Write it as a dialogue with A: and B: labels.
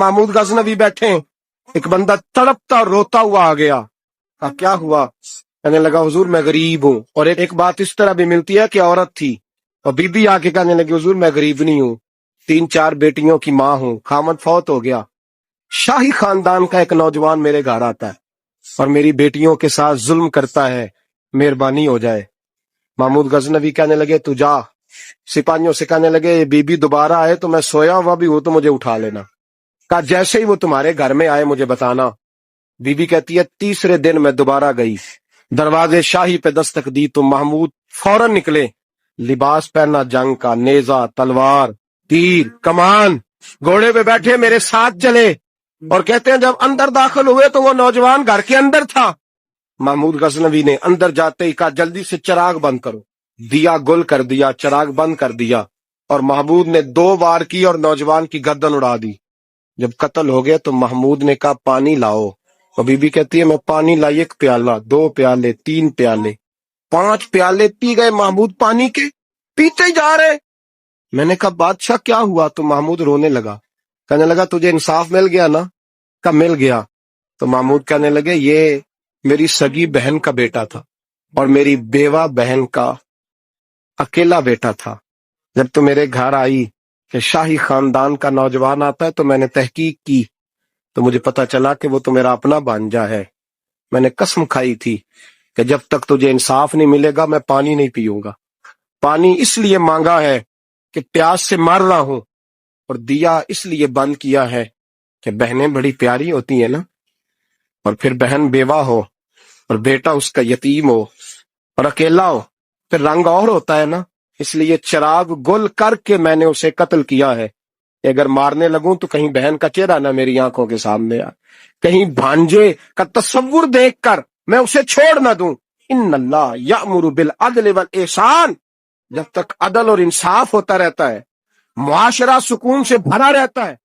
A: महमूद गजनवी बैठे, एक बंदा तड़पता रोता हुआ आ गया। कहा क्या हुआ? कहने लगा हुजूर मैं गरीब हूँ। और एक बात इस तरह भी मिलती है कि औरत थी और बीबी आके कहने लगी हुजूर मैं गरीब नहीं हूँ, 3-4 बेटियों की माँ हूँ, खामद फौत हो गया। शाही खानदान का एक नौजवान मेरे घर आता है और मेरी बेटियों के साथ जुल्म करता है, मेहरबानी हो जाए। महमूद गजनवी कहने लगे तू जा। सिपाहियों से कहने लगे ये बीबी दोबारा आए तो मैं सोया हुआ भी हूं तो मुझे उठा लेना। कहा जैसे ही वो तुम्हारे घर में आए मुझे बताना। बीबी कहती है तीसरे दिन मैं दोबारा गई, दरवाजे शाही पे दस्तक दी तो महमूद फौरन निकले, लिबास पहना जंग का, नेजा, तलवार, तीर, कमान, घोड़े पे बैठे मेरे साथ चले। और कहते हैं जब अंदर दाखिल हुए तो वो नौजवान घर के अंदर था। महमूद गजनवी ने अंदर जाते ही कहा जल्दी से चिराग बंद करो। दिया गुल कर दिया, चिराग बंद कर दिया और महमूद ने 2 वार की और नौजवान की गर्दन उड़ा दी। जब कत्ल हो गया तो महमूद ने कहा पानी लाओ। और बीबी कहती है मैं पानी लाई, 1 प्याला, 2 प्याले, 3 प्याले, 5 प्याले पी गए महमूद पानी के, पीते ही जा रहे। मैंने कहा बादशाह क्या हुआ? तो महमूद रोने लगा, कहने लगा तुझे इंसाफ मिल गया ना? कहा मिल गया। तो महमूद कहने लगे ये मेरी सगी बहन का बेटा था और मेरी बेवा बहन का अकेला बेटा था। जब तू मेरे घर आई कि शाही खानदान का नौजवान आता है तो मैंने तहकीक की तो मुझे पता चला कि वो तो मेरा अपना भांजा है। मैंने कसम खाई थी कि जब तक तुझे इंसाफ नहीं मिलेगा मैं पानी नहीं पीऊंगा। पानी इसलिए मांगा है कि प्यास से मर रहा हूं, और दिया इसलिए बंद किया है कि बहनें बड़ी प्यारी होती है ना, और फिर बहन बेवा हो और बेटा उसका यतीम हो और अकेला हो फिर रंग और होता है ना, इसलिए चिराग गुल करके मैंने उसे कत्ल किया है। अगर मारने लगूं तो कहीं बहन का चेहरा ना मेरी आंखों के सामने आ, कहीं भांजे का तस्वुर देखकर मैं उसे छोड़ ना दूं। इन्नल्लाह यामुरु बिल अदल वल ihsan, जब तक अदल और इंसाफ होता रहता है, मुआशरा सुकून से भरा रहता है,